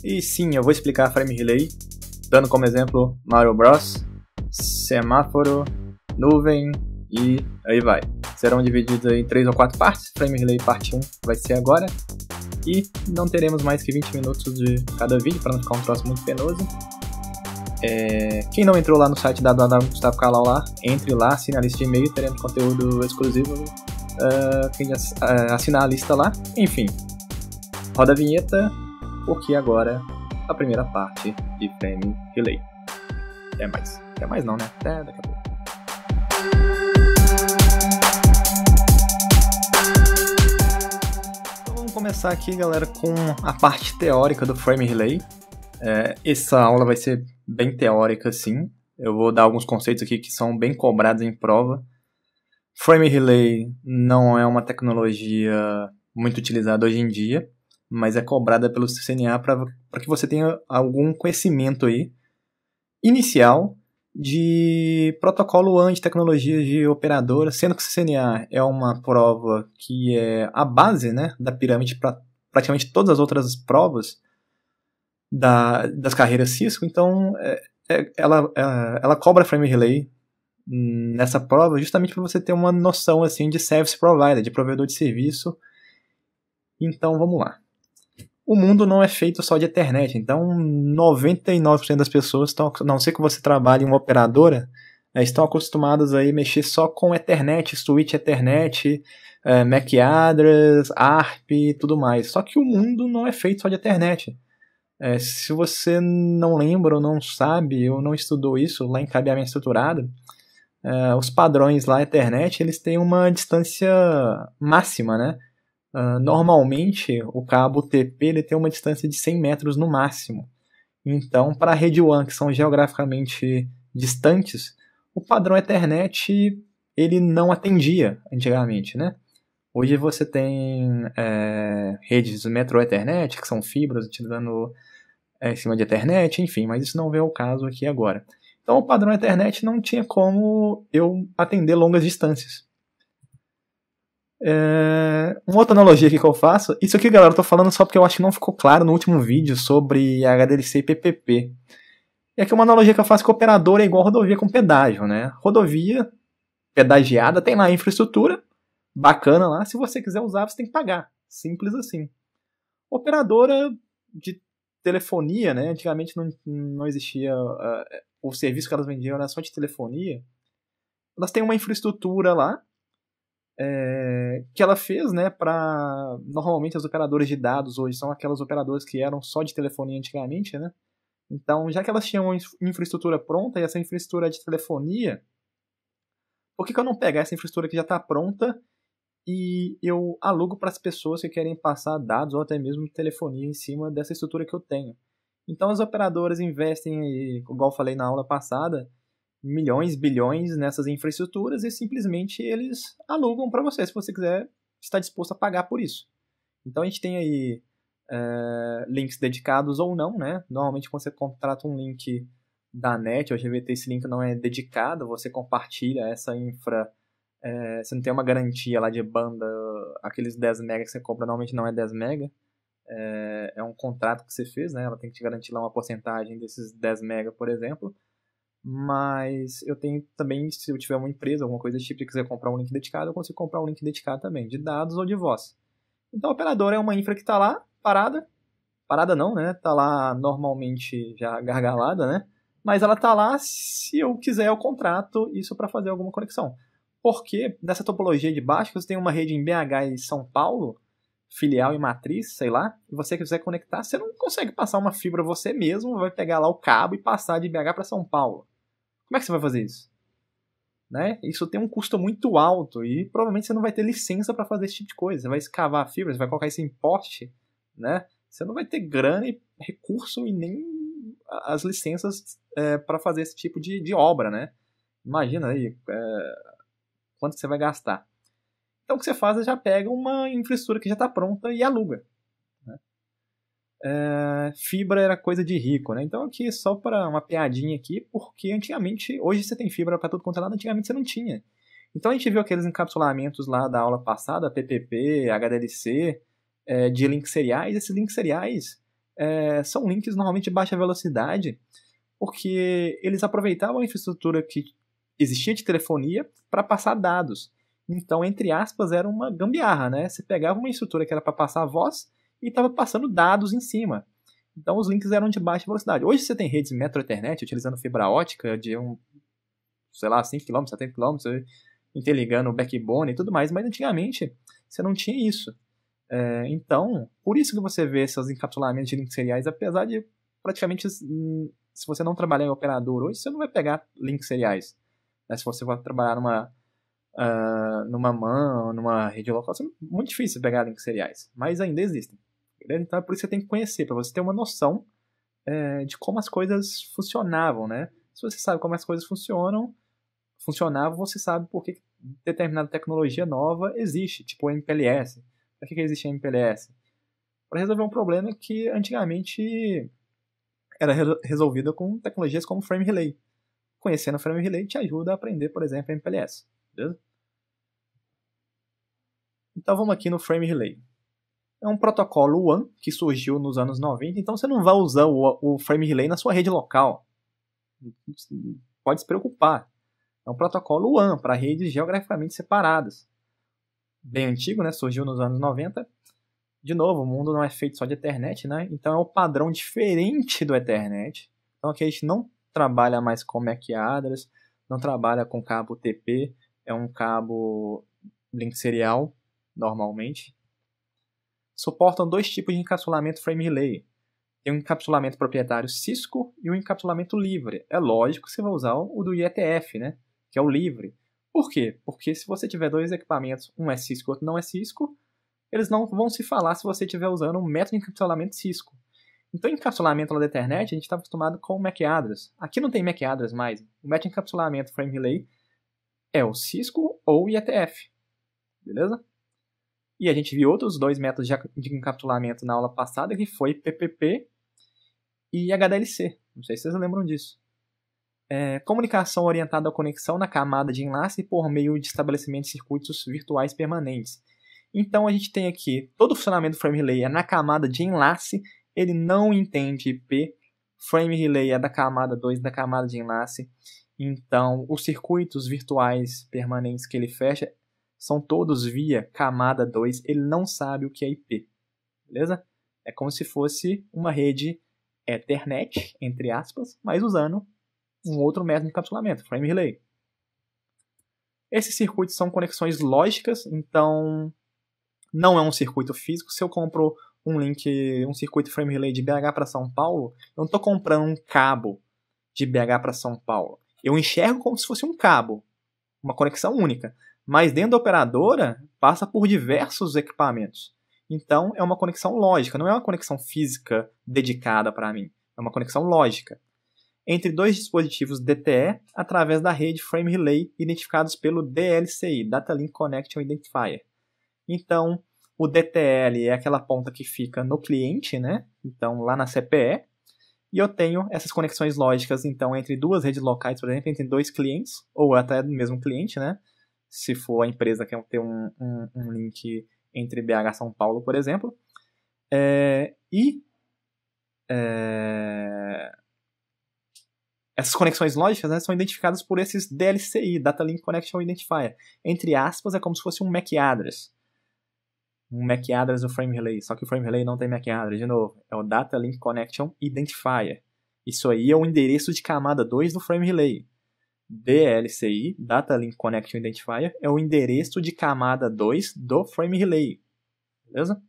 E sim, eu vou explicar Frame Relay, dando como exemplo Mario Bros, semáforo, nuvem e aí vai. Serão divididos em 3 ou 4 partes, Frame Relay parte 1 vai ser agora. E não teremos mais que 20 minutos de cada vídeo, para não ficar um troço muito penoso. Quem não entrou lá no site da Gustavo Calau lá, entre lá, assine a lista de e-mail, teremos conteúdo exclusivo. Quem assinar a lista lá, enfim. Roda a vinheta, porque agora a primeira parte de Frame Relay. Até mais. Até mais não, né? Até daqui a pouco. Então vamos começar aqui, galera, com a parte teórica do Frame Relay. Essa aula vai ser bem teórica, sim. Eu vou dar alguns conceitos aqui que são bem cobrados em prova. Frame Relay não é uma tecnologia muito utilizada hoje em dia, mas é cobrada pelo CCNA para que você tenha algum conhecimento aí inicial de protocolo AND de tecnologias de operadora, sendo que o CCNA é uma prova que é a base, né, da pirâmide para praticamente todas as outras provas das carreiras Cisco. Então ela cobra Frame Relay nessa prova justamente para você ter uma noção assim de service provider, de provedor de serviço. Então vamos lá. O mundo não é feito só de Ethernet, então 99% das pessoas, a não ser que você trabalhe em uma operadora, estão acostumadas a mexer só com Ethernet, switch Ethernet, MAC address, ARP e tudo mais. Só que o mundo não é feito só de Ethernet. Se você não lembra ou não sabe ou não estudou isso lá em cabeamento estruturado, os padrões lá Ethernet, eles têm uma distância máxima, né? Normalmente o cabo TP ele tem uma distância de 100 metros no máximo. Então, para a rede WAN, que são geograficamente distantes, o padrão Ethernet ele não atendia antigamente, né? Hoje você tem redes Metro Ethernet, que são fibras utilizando em cima de Ethernet, enfim, mas isso não vem ao caso aqui agora. Então, o padrão Ethernet não tinha como eu atender longas distâncias. Uma outra analogia aqui que eu faço, isso aqui, galera, eu tô falando só porque eu acho que não ficou claro no último vídeo sobre HDLC e PPP. E aqui uma analogia que eu faço com operador é igual rodovia com pedágio, né? Rodovia pedagiada tem lá a infraestrutura bacana lá, se você quiser usar você tem que pagar, simples assim. Operadora de telefonia, né? Antigamente não existia o serviço que elas vendiam era só de telefonia. Elas têm uma infraestrutura lá que ela fez, né, para normalmente as operadoras de dados hoje são aquelas operadoras que eram só de telefonia antigamente, né? Então, já que elas tinham uma infraestrutura pronta e essa infraestrutura de telefonia, por que eu não pegar essa infraestrutura que já está pronta e eu alugo para as pessoas que querem passar dados ou até mesmo telefonia em cima dessa estrutura que eu tenho? Então, as operadoras investem, igual eu falei na aula passada, milhões, bilhões nessas infraestruturas e simplesmente eles alugam para você, se você quiser, está disposto a pagar por isso. Então a gente tem aí links dedicados ou não, né? Normalmente quando você contrata um link da NET ou GVT, esse link não é dedicado, você compartilha essa infra, você não tem uma garantia lá de banda, aqueles 10 MB que você compra normalmente não é 10 MB, é um contrato que você fez, né? Ela tem que te garantir lá uma porcentagem desses 10 MB, por exemplo. Mas eu tenho também, se eu tiver uma empresa, alguma coisa desse tipo, e quiser comprar um link dedicado, eu consigo comprar um link dedicado também, de dados ou de voz. Então a operadora é uma infra que está lá, parada não, né? Está lá normalmente já gargalada, né? Mas ela está lá, se eu quiser eu contrato isso para fazer alguma conexão. Porque nessa topologia de baixo, você tem uma rede em BH e São Paulo, filial e matriz, sei lá, e você quiser conectar, você não consegue passar uma fibra você mesmo, vai pegar lá o cabo e passar de BH para São Paulo. Como é que você vai fazer isso? Né? Isso tem um custo muito alto e provavelmente você não vai ter licença para fazer esse tipo de coisa. Você vai escavar a fibra, você vai colocar isso em poste, né? Você não vai ter grana e recurso e nem as licenças para fazer esse tipo de obra, né? Imagina aí quanto você vai gastar. Então o que você faz é já pega uma infraestrutura que já está pronta e aluga. Fibra era coisa de rico, né? Então aqui só para uma piadinha aqui, porque antigamente, hoje você tem fibra para tudo quanto é lado, antigamente você não tinha. Então a gente viu aqueles encapsulamentos lá da aula passada, PPP, HDLC, de links seriais. Esses links seriais são links normalmente de baixa velocidade, porque eles aproveitavam a infraestrutura que existia de telefonia para passar dados. Então, entre aspas, era uma gambiarra, né? Você pegava uma estrutura que era para passar voz e estava passando dados em cima. Então, os links eram de baixa velocidade. Hoje você tem redes Metro Ethernet utilizando fibra ótica de 5 km, 70 km, interligando o backbone e tudo mais, mas antigamente você não tinha isso. Então, por isso que você vê esses encapsulamentos de links seriais, apesar de praticamente, se você não trabalhar em operador hoje, você não vai pegar links seriais. Né? Se você vai trabalhar numa MAN, numa rede local, é muito difícil pegar links seriais, mas ainda existem. Então é por isso que você tem que conhecer, para você ter uma noção de como as coisas funcionavam, né? Se você sabe como as coisas funcionavam, você sabe por que determinada tecnologia nova existe, tipo o MPLS. Para que existe a MPLS? Para resolver um problema que antigamente era resolvido com tecnologias como Frame Relay. Conhecendo o Frame Relay te ajuda a aprender, por exemplo, a MPLS. Beleza? Então vamos aqui no Frame Relay. É um protocolo WAN que surgiu nos anos 90, então você não vai usar o Frame Relay na sua rede local. Pode se preocupar. É um protocolo WAN para redes geograficamente separadas. Bem antigo, né? Surgiu nos anos 90. De novo, o mundo não é feito só de Ethernet, né? Então é um padrão diferente do Ethernet. Então aqui a gente não trabalha mais com MAC address, não trabalha com cabo TP, é um cabo link serial, normalmente. Suportam dois tipos de encapsulamento Frame Relay. Tem um encapsulamento proprietário Cisco e um encapsulamento livre. É lógico que você vai usar o do IETF, né? Que é o livre. Por quê? Porque se você tiver dois equipamentos, um é Cisco e outro não é Cisco, eles não vão se falar se você estiver usando um método de encapsulamento Cisco. Então, encapsulamento lá da internet, a gente está acostumado com o MAC address. Aqui não tem MAC address mais. O método de encapsulamento Frame Relay é o Cisco ou o IETF. Beleza? E a gente viu outros dois métodos de encapsulamento na aula passada, que foi PPP e HDLC. Não sei se vocês lembram disso. Comunicação orientada à conexão na camada de enlace por meio de estabelecimento de circuitos virtuais permanentes. Então a gente tem aqui todo o funcionamento do Frame Relay é na camada de enlace, ele não entende IP. Frame Relay é da camada 2, da camada de enlace. Então os circuitos virtuais permanentes que ele fecha são todos via camada 2, ele não sabe o que é IP. Beleza? É como se fosse uma rede Ethernet, entre aspas, mas usando um outro método de encapsulamento, Frame Relay. Esses circuitos são conexões lógicas, então não é um circuito físico. Se eu compro um circuito Frame Relay de BH para São Paulo, eu não estou comprando um cabo de BH para São Paulo. Eu enxergo como se fosse um cabo, uma conexão única. Mas dentro da operadora, passa por diversos equipamentos. Então, é uma conexão lógica, não é uma conexão física dedicada para mim. É uma conexão lógica entre dois dispositivos DTE através da rede Frame Relay identificados pelo DLCI, Data Link Connection Identifier. Então, o DTL é aquela ponta que fica no cliente, né? Então, lá na CPE. E eu tenho essas conexões lógicas, então, entre duas redes locais, por exemplo, entre dois clientes, ou até do mesmo cliente, né? Se for a empresa que quer ter um link entre BH e São Paulo, por exemplo. Essas conexões lógicas, né, são identificadas por esses DLCI, Data Link Connection Identifier. Entre aspas, é como se fosse um MAC address. Um MAC address do Frame Relay. Só que o Frame Relay não tem MAC address, de novo. É o Data Link Connection Identifier. Isso aí é o endereço de camada 2 do Frame Relay. DLCI, Data Link Connection Identifier, é o endereço de camada 2 do Frame Relay. Beleza?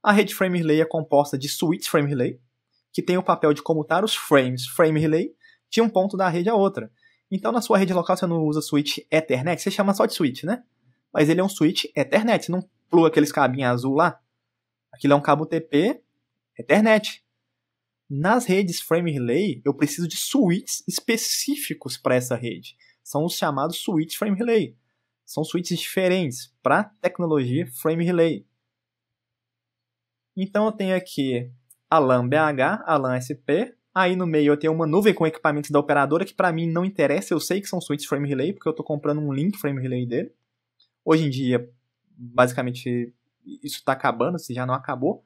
A rede Frame Relay é composta de switch Frame Relay, que tem o papel de comutar os frames Frame Relay de um ponto da rede a outra. Então, na sua rede local, você não usa switch Ethernet, você chama só de switch, né? Mas ele é um switch Ethernet, você não pluga aqueles cabinhos azul lá. Aquilo é um cabo TP Ethernet. Nas redes Frame Relay, eu preciso de switches específicos para essa rede. São os chamados switch Frame Relay. São switches diferentes para tecnologia Frame Relay. Então, eu tenho aqui a LAN BH, a LAN SP. Aí no meio eu tenho uma nuvem com equipamentos da operadora que para mim não interessa. Eu sei que são switch Frame Relay porque eu estou comprando um link Frame Relay dele. Hoje em dia, basicamente, isso está acabando, se já não acabou.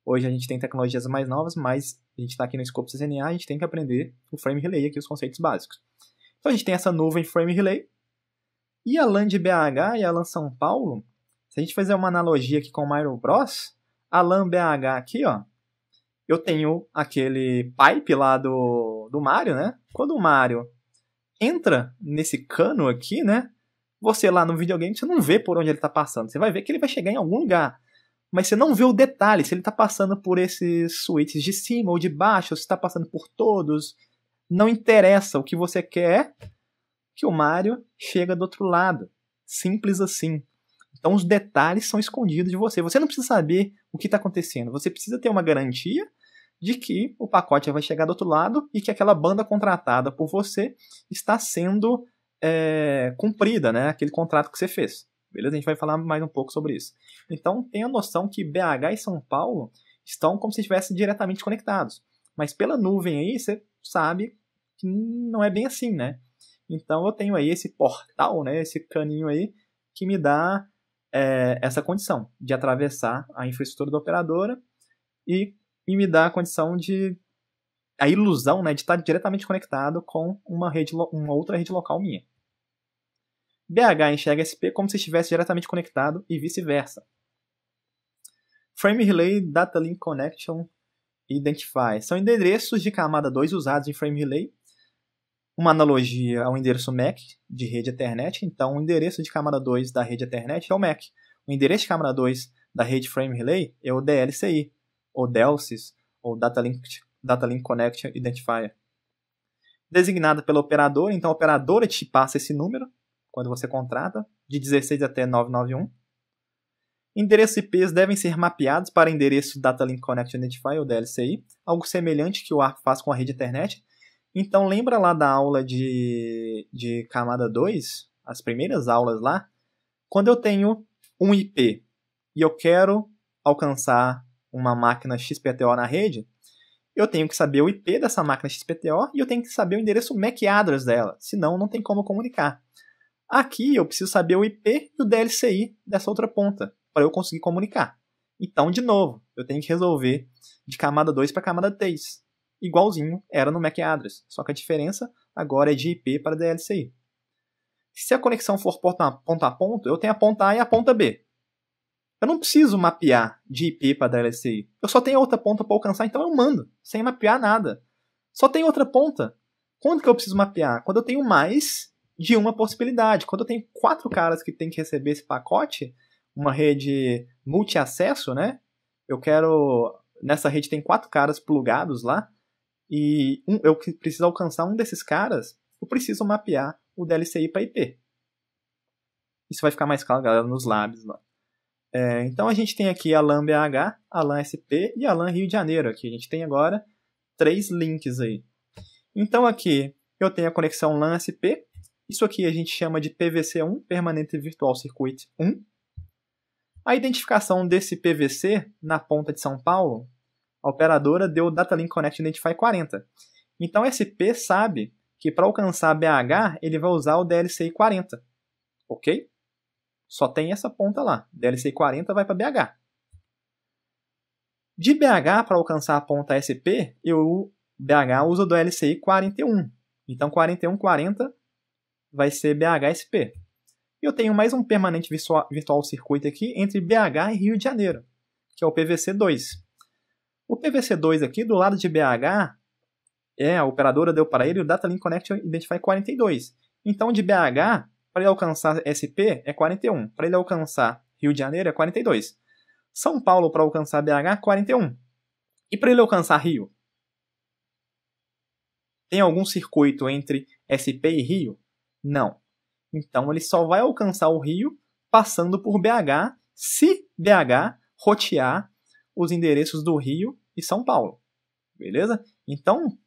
Hoje a gente tem tecnologias mais novas, mas a gente está aqui no Scope CCNA, a gente tem que aprender o Frame Relay aqui, os conceitos básicos. Então a gente tem essa nuvem Frame Relay, e a LAN de BH e a LAN São Paulo, se a gente fizer uma analogia aqui com o Mario Bros, a LAN BH aqui, ó, eu tenho aquele pipe lá do Mario, né? Quando o Mario entra nesse cano aqui, né? Você lá no videogame, você não vê por onde ele está passando. Você vai ver que ele vai chegar em algum lugar. Mas você não vê o detalhe, se ele está passando por esses switches de cima ou de baixo, ou se está passando por todos. Não interessa, o que você quer é que o Mario chega do outro lado. Simples assim. Então os detalhes são escondidos de você. Você não precisa saber o que está acontecendo. Você precisa ter uma garantia de que o pacote vai chegar do outro lado e que aquela banda contratada por você está sendo cumprida, né? Aquele contrato que você fez. Beleza? A gente vai falar mais um pouco sobre isso. Então tenha noção que BH e São Paulo estão como se estivessem diretamente conectados. Mas pela nuvem aí, você sabe que não é bem assim, né? Então eu tenho aí esse portal, né, esse caninho aí, que me dá essa condição de atravessar a infraestrutura da operadora e me dá a condição de a ilusão, né, de estar diretamente conectado com uma outra rede local minha. BH enxerga SP como se estivesse diretamente conectado e vice-versa. Frame Relay, Data Link Connection e Identify são endereços de camada 2 usados em Frame Relay. Uma analogia ao endereço MAC de rede Ethernet. Então, o endereço de camada 2 da rede Ethernet é o MAC. O endereço de camada 2 da rede Frame Relay é o DLCI, ou DELSys, ou Data Link Connection Identifier. Designada pela operadora, então a operadora te passa esse número, quando você contrata, de 16 até 991. Endereços IPs devem ser mapeados para endereço Data Link Connection Identifier, ou DLCI, algo semelhante que o ARP faz com a rede Ethernet. Então, lembra lá da aula de camada 2, as primeiras aulas lá? Quando eu tenho um IP e eu quero alcançar uma máquina XPTO na rede, eu tenho que saber o IP dessa máquina XPTO e eu tenho que saber o endereço MAC address dela, senão não tem como comunicar. Aqui eu preciso saber o IP e o DLCI dessa outra ponta, para eu conseguir comunicar. Então, de novo, eu tenho que resolver de camada 2 para camada 3. Igualzinho era no MAC address, só que a diferença agora é de IP para DLCI. Se a conexão for ponto a ponto, eu tenho a ponta A e a ponta B. Eu não preciso mapear de IP para DLCI. Eu só tenho outra ponta para alcançar, então eu mando, sem mapear nada. Só tem outra ponta. Quando que eu preciso mapear? Quando eu tenho mais de uma possibilidade. Quando eu tenho 4 caras que tem que receber esse pacote, uma rede multi-acesso, né? Eu quero... Nessa rede tem 4 caras plugados lá, e eu preciso alcançar um desses caras, eu preciso mapear o DLCI para IP. Isso vai ficar mais claro, galera, nos labs lá. Então a gente tem aqui a LAN BH, a LAN SP e a LAN Rio de Janeiro. Aqui a gente tem agora 3 links aí. Então aqui eu tenho a conexão LAN SP. Isso aqui a gente chama de PVC1, Permanente Virtual Circuit 1. A identificação desse PVC na ponta de São Paulo, a operadora deu o Data Link Connection Identify 40. Então o SP sabe que para alcançar BH ele vai usar o DLCI 40. Ok? Só tem essa ponta lá. DLCI 40 vai para BH. De BH para alcançar a ponta SP, BH usa o DLCI 41. Então 4140 vai ser BH-SP. E eu tenho mais um permanente virtual circuit aqui entre BH e Rio de Janeiro, que é o PVC2. O PVC2 aqui, do lado de BH, a operadora deu para ele o Data Link Connection Identify 42. Então, de BH, para ele alcançar SP, é 41. Para ele alcançar Rio de Janeiro, é 42. São Paulo, para alcançar BH, 41. E para ele alcançar Rio? Tem algum circuito entre SP e Rio? Não. Então, ele só vai alcançar o Rio passando por BH, se BH rotear os endereços do Rio e São Paulo. Beleza? Então,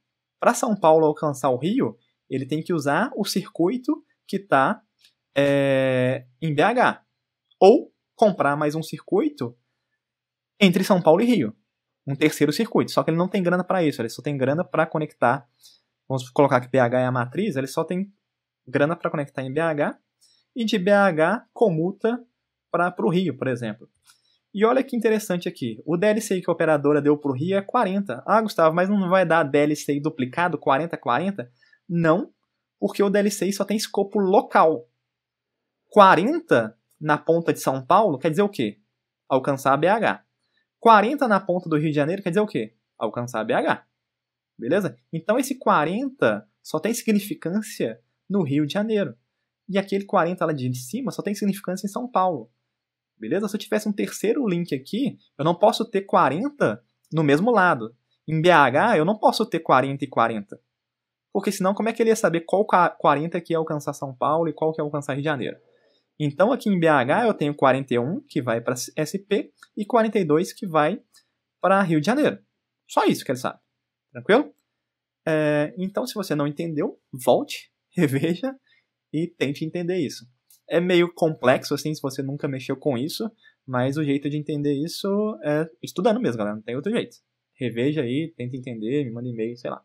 para São Paulo alcançar o Rio, ele tem que usar o circuito que está em BH. Ou comprar mais um circuito entre São Paulo e Rio. Um terceiro circuito. Só que ele não tem grana para isso. Ele só tem grana para conectar. Vamos colocar que BH é a matriz. Ele só tem grana para conectar em BH. E de BH comuta para o Rio, por exemplo. E olha que interessante aqui, o DLCI que a operadora deu para o Rio é 40. Ah, Gustavo, mas não vai dar DLCI duplicado 40-40? Não, porque o DLCI só tem escopo local. 40 na ponta de São Paulo quer dizer o quê? Alcançar a BH. 40 na ponta do Rio de Janeiro quer dizer o quê? Alcançar a BH. Beleza? Então esse 40 só tem significância no Rio de Janeiro. E aquele 40 lá de cima só tem significância em São Paulo. Beleza? Se eu tivesse um terceiro link aqui, eu não posso ter 40 no mesmo lado. Em BH, eu não posso ter 40 e 40. Porque senão, como é que ele ia saber qual 40 que ia alcançar São Paulo e qual que ia alcançar Rio de Janeiro? Então, aqui em BH, eu tenho 41, que vai para SP, e 42, que vai para Rio de Janeiro. Só isso que ele sabe. Tranquilo? Então, se você não entendeu, volte, reveja e tente entender isso. É meio complexo, assim, se você nunca mexeu com isso, mas o jeito de entender isso é estudando mesmo, galera. Não tem outro jeito. Reveja aí, tenta entender, me manda e-mail, sei lá.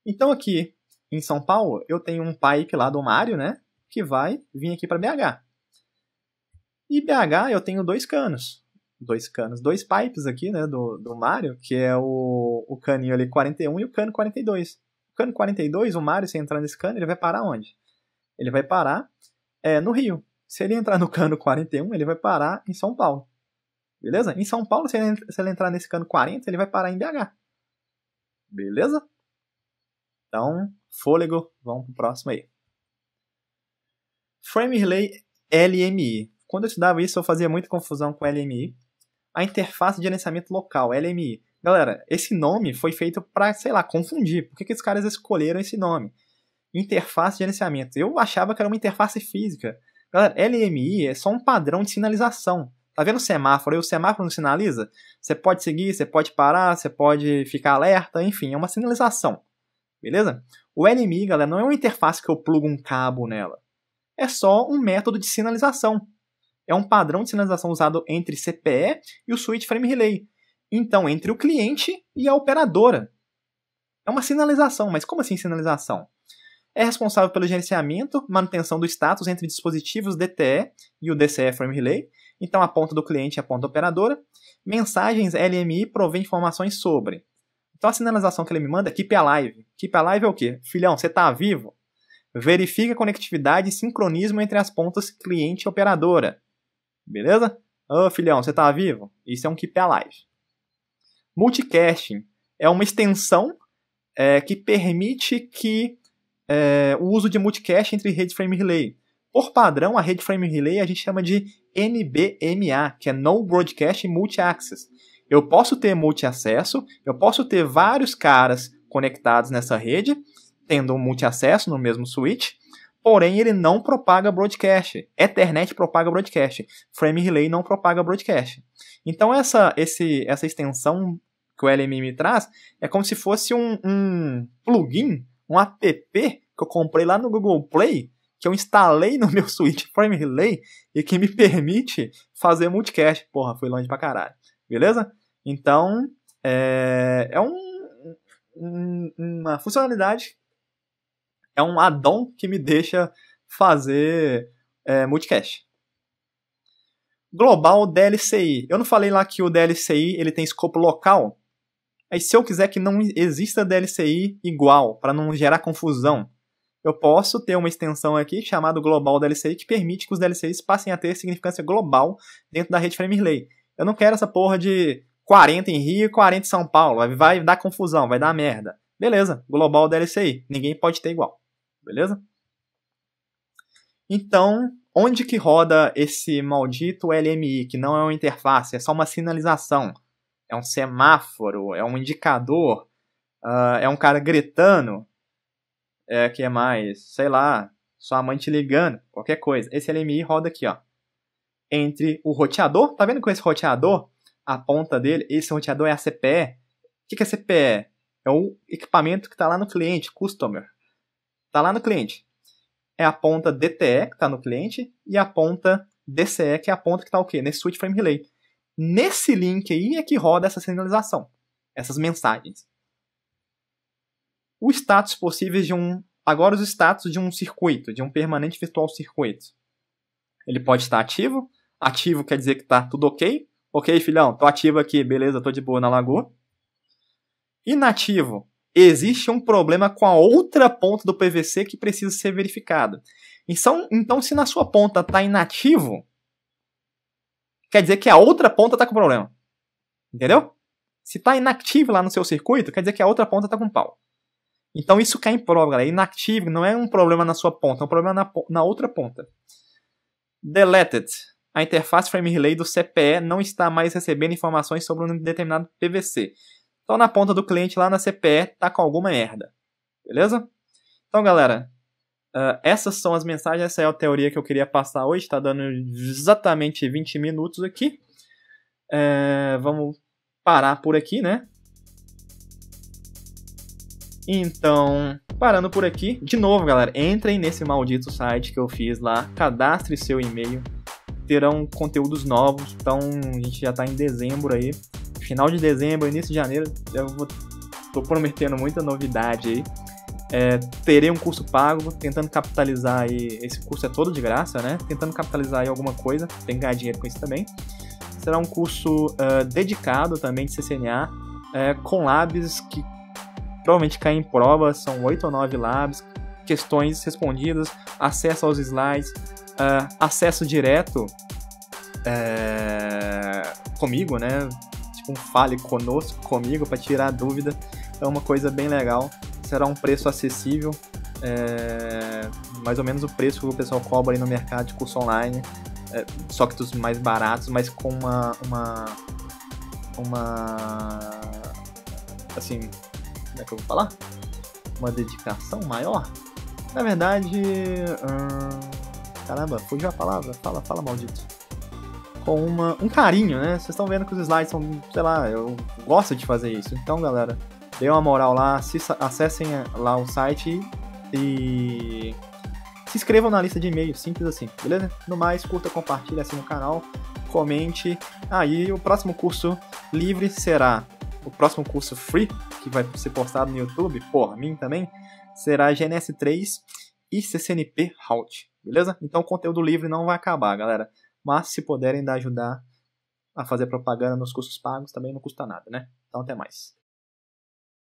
Então, aqui em São Paulo, eu tenho um pipe lá do Mário, né? Que vai vir aqui para BH. E BH eu tenho dois canos. Dois pipes aqui, né, do Mário, que é o caninho ali 41 e o cano 42. O cano 42, o Mário, se entrar nesse cano, ele vai parar onde? Ele vai parar no Rio. Se ele entrar no cano 41, ele vai parar em São Paulo. Beleza? Em São Paulo, se ele entrar nesse cano 40, ele vai parar em BH. Beleza? Então, fôlego, vamos pro próximo aí. Frame Relay LMI. Quando eu estudava isso, eu fazia muita confusão com LMI. A interface de gerenciamento local, LMI. Galera, esse nome foi feito para, sei lá, confundir. Por que os caras escolheram esse nome? Interface de gerenciamento. Eu achava que era uma interface física. Galera, LMI é só um padrão de sinalização. Tá vendo o semáforo? E o semáforo não sinaliza? Você pode seguir, você pode parar, você pode ficar alerta, enfim, é uma sinalização. Beleza? O LMI, galera, não é uma interface que eu plugo um cabo nela. É só um método de sinalização. É um padrão de sinalização usado entre CPE e o Switch Frame Relay. Então, entre o cliente e a operadora. É uma sinalização, mas como assim sinalização? É responsável pelo gerenciamento, manutenção do status entre dispositivos DTE e o DCE Frame Relay. Então, a ponta do cliente e a ponta da operadora. Mensagens LMI provém informações sobre. Então, a sinalização que ele me manda é Keep Alive. Keep Alive é o quê? Filhão, você está vivo? Verifica a conectividade e sincronismo entre as pontas cliente e operadora. Beleza? Ô, filhão, você tá vivo? Isso é um Keep Alive. Multicasting é uma extensão que permite o uso de multicast entre redes Frame Relay. Por padrão, a rede Frame Relay a gente chama de NBMA, que é No Broadcast Multi-Access. Eu posso ter multi-acesso, eu posso ter vários caras conectados nessa rede, tendo um multi-acesso no mesmo switch, porém ele não propaga broadcast. Ethernet propaga broadcast. Frame Relay não propaga broadcast. Então essa extensão que o LMI me traz é como se fosse um plugin, um app que eu comprei lá no Google Play, que eu instalei no meu switch Frame Relay e que me permite fazer multicast. Porra, foi longe pra caralho. Beleza? Então, uma funcionalidade, é um add-on que me deixa fazer multicast. Global DLCI. Eu não falei lá que o DLCI ele tem escopo local? Aí se eu quiser que não exista DLCI igual, para não gerar confusão, eu posso ter uma extensão aqui chamada Global DLCI que permite que os DLCIs passem a ter significância global dentro da rede Frame Relay. Eu não quero essa porra de 40 em Rio e 40 em São Paulo. Vai dar confusão, vai dar merda. Beleza, Global DLCI. Ninguém pode ter igual. Beleza? Então, onde que roda esse maldito LMI, que não é uma interface, é só uma sinalização? É um semáforo, é um indicador, é um cara gritando, que é mais, sei lá, sua mãe te ligando, qualquer coisa. Esse LMI roda aqui, ó, entre o roteador, tá vendo com esse roteador, a ponta dele, esse roteador é a CPE. O que é CPE? É o equipamento que está lá no cliente, customer. Está lá no cliente. É a ponta DTE, que está no cliente, e a ponta DCE, que é a ponta que está o quê? Nesse switch frame relay. Nesse link aí é que roda essa sinalização, essas mensagens. Os status possíveis de agora os status de um circuito, de um permanente virtual circuito. Ele pode estar ativo, Ativo quer dizer que tá tudo ok. Ok, filhão, tô ativo aqui, beleza, tô de boa na lagoa. Inativo, existe um problema com a outra ponta do PVC que precisa ser verificado. Então se na sua ponta tá inativo, quer dizer que a outra ponta tá com problema. Entendeu? Se tá inativo lá no seu circuito, quer dizer que a outra ponta tá com pau. Então isso cai em prova, galera. Inactive não é um problema na sua ponta, é um problema na outra ponta. Deleted. A interface frame relay do CPE não está mais recebendo informações sobre um determinado PVC. Então na ponta do cliente lá na CPE tá com alguma merda. Beleza? Então, galera, essas são as mensagens, essa é a teoria que eu queria passar hoje. Está dando exatamente 20 minutos aqui. Vamos parar por aqui, né? Então, parando por aqui, de novo, galera, entrem nesse maldito site que eu fiz lá, cadastre seu e-mail, terão conteúdos novos. Então, a gente já está em dezembro aí, final de dezembro, início de janeiro, tô prometendo muita novidade aí. Terei um curso pago, tentando capitalizar aí, esse curso é todo de graça, né? Tentando capitalizar aí alguma coisa, tem que ganhar dinheiro com isso também. Será um curso dedicado também de CCNA, com labs que provavelmente caem em prova, são 8 ou 9 labs, questões respondidas, acesso aos slides, acesso direto comigo, né? Tipo um fale comigo para tirar dúvida. É uma coisa bem legal. Será um preço acessível, mais ou menos o preço que o pessoal cobra aí no mercado de curso online, só que dos mais baratos, mas com uma assim, como é que eu vou falar? Uma dedicação maior? Na verdade, caramba, fugiu a palavra, fala maldito. Com um carinho, né? Vocês estão vendo que os slides são, sei lá, eu gosto de fazer isso. Então, galera, dê uma moral lá, acessem lá o site e se inscrevam na lista de e-mails, simples assim, beleza? No mais, curta, compartilha, assina o canal, comente. E o próximo curso livre será o próximo curso free, que vai ser postado no YouTube, por mim também, será GNS3 e CCNP Halt, beleza? Então o conteúdo livre não vai acabar, galera. Mas se puderem ajudar a fazer propaganda nos cursos pagos, também não custa nada, né? Então até mais.